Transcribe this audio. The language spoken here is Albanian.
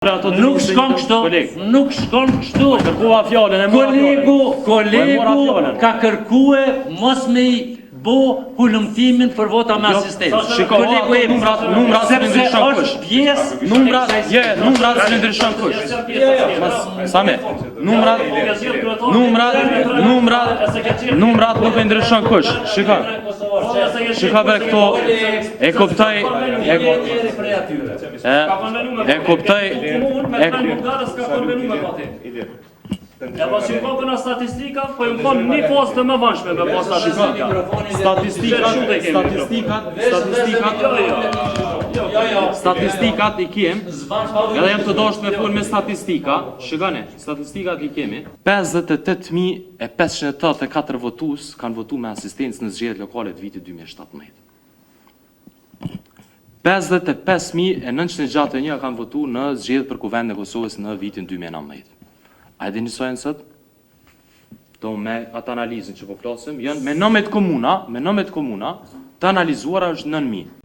Nuk shkon kështu, nuk shkon kështu. Kërkova fjalën e Kolegu ka kërkue mos me I bo hulumtimin për vota me asistencë. Kolegu e numrat se ndryshon kush. Numrat se ndryshon kush. Same. Numrat nuk e ndryshon kush. Shika për këto e kuptoj E pas që më këna statistika, po më konë një postë të më vanshme me po Statistikat i kem, edhe jam të dosht me fol me statistika, shikane, statistikat i kemi. 58.584 votues kanë votu me asistencë në zgjedhjet lokale të vitit 2017. 55.961 kanë votu në zgjedhjet për Kuvendin e Kosovës në vitin 2019. A e dini sojnë sot? Do me atë analizën që po flasim, janë me nëmet komuna të analizuara është 9.000.